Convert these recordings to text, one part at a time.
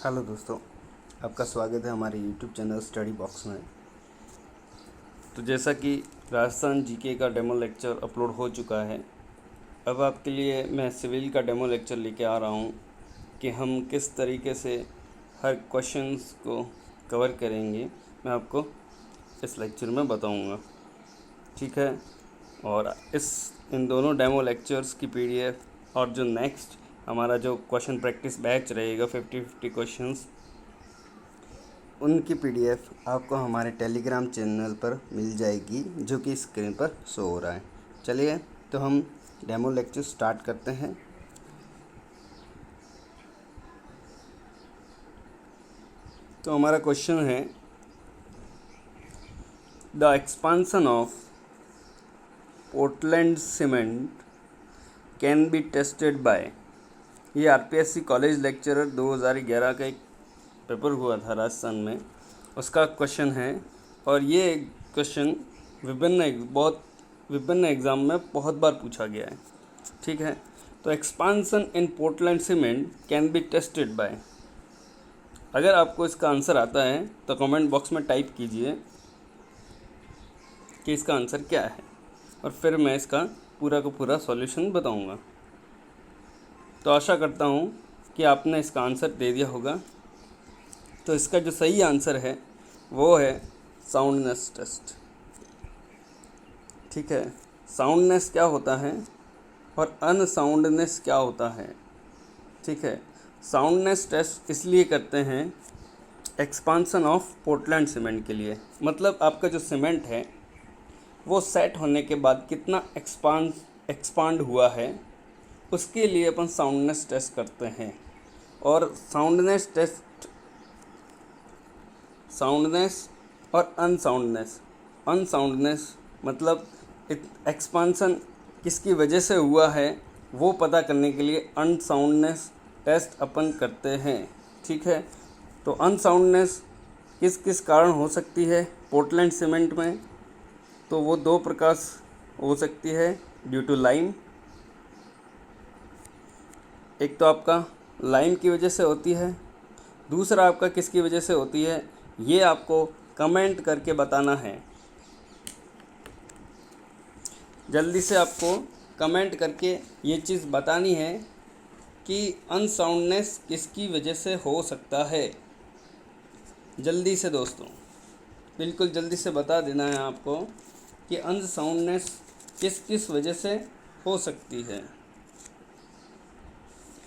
Hello दोस्तों, आपका स्वागत है हमारे यूट्यूब चैनल स्टडी बॉक्स में। तो जैसा कि राजस्थान जीके का डेमो लेक्चर अपलोड हो चुका है, अब आपके लिए मैं सिविल का डेमो लेक्चर लेके आ रहा हूँ कि हम किस तरीके से हर क्वेश्चंस को कवर करेंगे। मैं आपको इस लेक्चर में बताऊँगा, ठीक है। और इन दोनों डेमो लेक्चर्स की पीडीएफ और जो नेक्स्ट हमारा जो क्वेश्चन प्रैक्टिस बैच रहेगा 50-50 क्वेश्चंस, उनकी पीडीएफ आपको हमारे टेलीग्राम चैनल पर मिल जाएगी, जो कि स्क्रीन पर शो हो रहा है। चलिए तो हम डेमो लेक्चर स्टार्ट करते हैं। तो हमारा क्वेश्चन है, the expansion of Portland cement can be tested by. ये आरपीएससी कॉलेज लेक्चरर 2011 का एक पेपर हुआ था राजस्थान में, उसका क्वेश्चन है। और ये क्वेश्चन बहुत विभिन्न एग्ज़ाम में बहुत बार पूछा गया है, ठीक है। तो expansion in Portland cement can be tested by. अगर आपको इसका आंसर आता है तो कमेंट बॉक्स में टाइप कीजिए कि इसका आंसर क्या है, और फिर मैं इसका पूरा का पूरा सॉल्यूशन बताऊंगा। तो आशा करता हूँ कि आपने इसका आंसर दे दिया होगा। तो इसका जो सही आंसर है वो है साउंडनेस टेस्ट, ठीक है। साउंडनेस क्या होता है और अनसाउंडनेस क्या होता है, ठीक है। साउंडनेस टेस्ट इसलिए करते हैं एक्सपांसन ऑफ पोर्टलैंड सीमेंट के लिए, मतलब आपका जो सीमेंट है वो सेट होने के बाद कितना एक्सपांड हुआ है, उसके लिए अपन साउंडनेस टेस्ट करते हैं। और साउंडनेस और अनसाउंडनेस मतलब एक्सपांसन किसकी वजह से हुआ है वो पता करने के लिए अनसाउंडनेस टेस्ट अपन करते हैं, ठीक है। तो अनसाउंडनेस किस किस कारण हो सकती है पोर्टलैंड सीमेंट में, तो वो दो प्रकार हो सकती है। ड्यू टू लाइम, एक तो आपका लाइम की वजह से होती है, दूसरा आपका किसकी वजह से होती है, ये आपको कमेंट करके बताना है। जल्दी से आपको कमेंट करके ये चीज़ बतानी है कि अनसाउंडनेस किसकी वजह से हो सकता है। जल्दी से दोस्तों, बिल्कुल जल्दी से बता देना है आपको कि अनसाउंडनेस किस किस वजह से हो सकती है।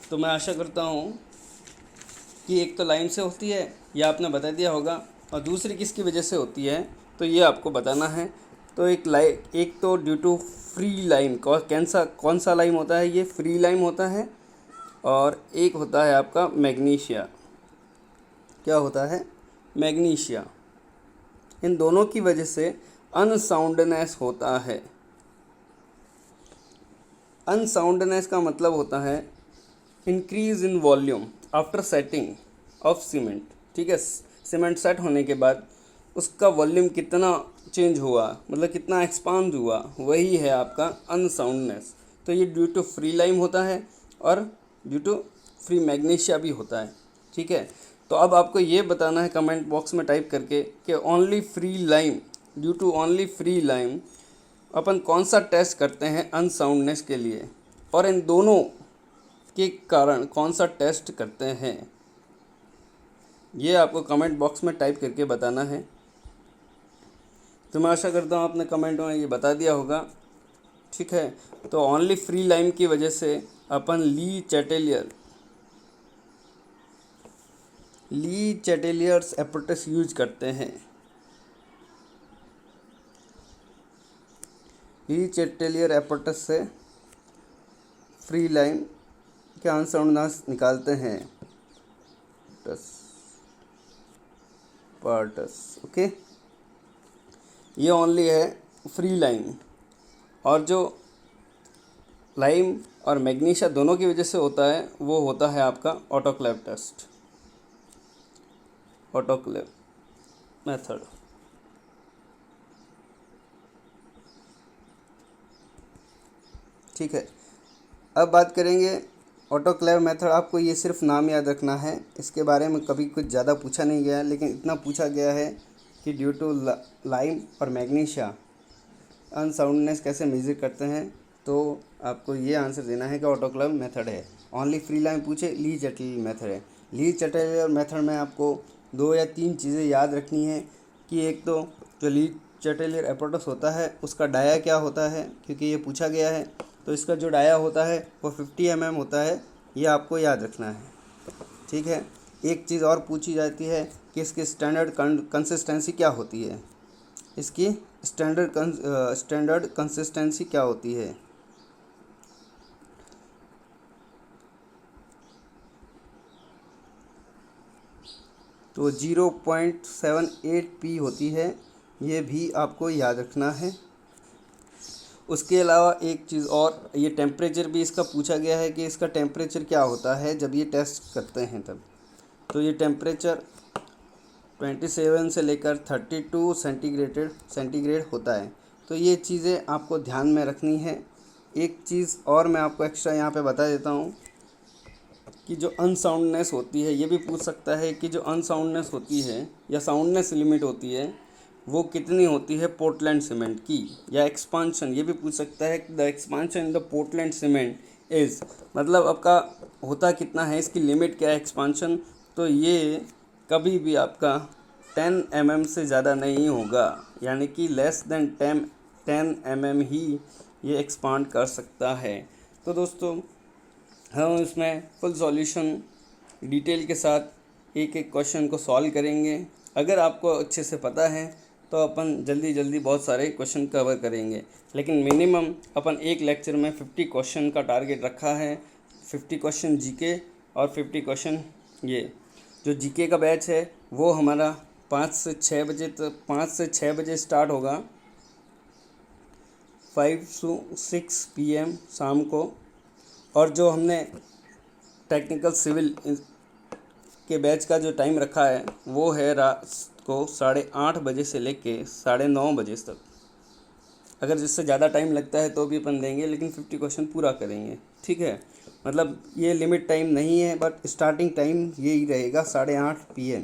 तो मैं आशा करता हूँ कि एक तो लाइम से होती है, यह आपने बता दिया होगा, और दूसरी किसकी वजह से होती है तो ये आपको बताना है। तो एक तो ड्यू टू फ्री लाइम, कौन सा लाइम होता है, ये फ्री लाइम होता है। और एक होता है आपका मैग्नीशिया, क्या होता है, मैग्नीशिया। इन दोनों की वजह से अनसाउंडनेस होता है। अनसाउंडनेस का मतलब होता है increase in volume after setting of cement, ठीक है। सीमेंट सेट होने के बाद उसका वॉल्यूम कितना चेंज हुआ, मतलब कितना एक्सपांड हुआ, वही है आपका अनसाउंडनेस। तो ये ड्यू टू फ्री लाइम होता है और ड्यू टू फ्री मैग्नीशिया भी होता है, ठीक है। तो अब आपको ये बताना है कमेंट बॉक्स में टाइप करके कि only free lime, due to only free lime अपन कौन सा टेस्ट करते हैं अनसाउंडनेस के लिए, और इन दोनों के कारण कौन सा टेस्ट करते हैं, ये आपको कमेंट बॉक्स में टाइप करके बताना है। तो मैं आशा करता हूँ आपने कमेंट में ये बता दिया होगा, ठीक है। तो ओनली फ्री लाइम की वजह से अपन ली चैटेलियर्स एप्रोटस यूज करते हैं। ली चैटेलियर एप्रोटस से फ्री लाइम के अनसाउंडनेस निकालते हैं। Parts, okay. ये ओनली है फ्री लाइम, और जो लाइम और मैग्नीशिया दोनों की वजह से होता है वो होता है आपका ऑटोक्लेव टेस्ट, ऑटोक्लेव मेथड, ठीक है। अब बात करेंगे ऑटोक्लेव मेथड आपको ये सिर्फ नाम याद रखना है, इसके बारे में कभी कुछ ज़्यादा पूछा नहीं गया, लेकिन इतना पूछा गया है कि ड्यू टू लाइम और मैग्नीशिया अनसाउंडनेस कैसे मेजर करते हैं, तो आपको ये आंसर देना है कि ऑटोक्लेव मेथड है। ओनली फ्री लाइम पूछे ली चैटलियर मेथड है। ली चैटलियर मेथड में आपको 2 या 3 चीज़ें याद रखनी है कि एक तो जो ली चैटलियर एप्रोटस होता है उसका डाया क्या होता है, क्योंकि ये पूछा गया है। तो इसका जो डाया होता है वो 50 mm होता है, ये आपको याद रखना है, ठीक है। एक चीज़ और पूछी जाती है कि इसकी स्टैंडर्ड कंसिस्टेंसी क्या होती है, इसकी स्टैंडर्ड कंसिस्टेंसी क्या होती है। तो 0.78 p होती है, ये भी आपको याद रखना है। उसके अलावा एक चीज़ और, ये टेम्परेचर भी इसका पूछा गया है कि इसका टेम्परेचर क्या होता है जब ये टेस्ट करते हैं तब। तो ये टेम्परेचर 27 से लेकर 32 सेंटीग्रेड होता है। तो ये चीज़ें आपको ध्यान में रखनी है। एक चीज़ और मैं आपको एक्स्ट्रा यहाँ पे बता देता हूँ कि जो अनसाउंडनेस होती है, ये भी पूछ सकता है कि जो अनसाउंडनेस होती है या साउंडनेस लिमिट होती है वो कितनी होती है पोर्टलैंड सीमेंट की, या एक्सपांशन, ये भी पूछ सकता है कि the expansion in the Portland cement is, मतलब आपका होता कितना है, इसकी लिमिट क्या है एक्सपांशन। तो ये कभी भी आपका 10 mm से ज़्यादा नहीं होगा, यानी कि लेस देन 10 mm ही ये एक्सपांड कर सकता है। तो दोस्तों हम इसमें फुल सॉल्यूशन डिटेल के साथ एक एक क्वेश्चन को सॉल्व करेंगे। अगर आपको अच्छे से पता है तो अपन जल्दी जल्दी बहुत सारे क्वेश्चन कवर करेंगे, लेकिन मिनिमम अपन एक लेक्चर में 50 क्वेश्चन का टारगेट रखा है। 50 क्वेश्चन जीके और 50 क्वेश्चन ये जो जीके का बैच है वो हमारा 5 से 6 बजे स्टार्ट होगा, 5 to 6 PM शाम को। और जो हमने टेक्निकल सिविल के बैच का जो टाइम रखा है वो है रात को 8:30 बजे से लेके 9:30 बजे तक। अगर जिससे ज़्यादा टाइम लगता है तो भी अपन देंगे, लेकिन 50 क्वेश्चन पूरा करेंगे, ठीक है। मतलब ये लिमिट टाइम नहीं है, बट स्टार्टिंग टाइम यही रहेगा 8:30 PM,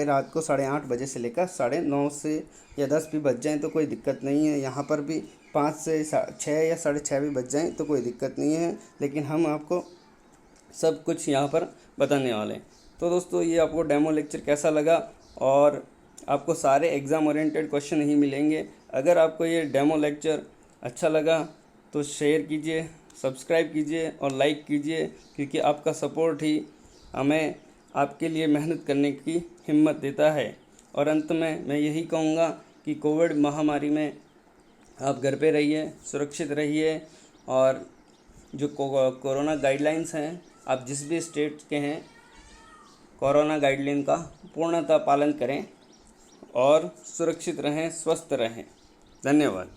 रात को 8:30 बजे से लेकर 9:30 से या 10 भी बज जाएँ तो कोई दिक्कत नहीं है। यहाँ पर भी 5 से 6 या 6:30 भी बज जाएँ तो कोई दिक्कत नहीं है, लेकिन हम आपको सब कुछ यहाँ पर बताने वाले हैं। तो दोस्तों ये आपको डेमो लेक्चर कैसा लगा, और आपको सारे एग्ज़ाम ओरिएंटेड क्वेश्चन ही मिलेंगे। अगर आपको ये डेमो लेक्चर अच्छा लगा तो शेयर कीजिए, सब्सक्राइब कीजिए और लाइक कीजिए, क्योंकि आपका सपोर्ट ही हमें आपके लिए मेहनत करने की हिम्मत देता है। और अंत में मैं यही कहूँगा कि कोविड महामारी में आप घर पे रहिए, सुरक्षित रहिए, और जो कोरोना गाइडलाइंस हैं, आप जिस भी स्टेट के हैं, कोरोना गाइडलाइन का पूर्णतः पालन करें और सुरक्षित रहें, स्वस्थ रहें। धन्यवाद।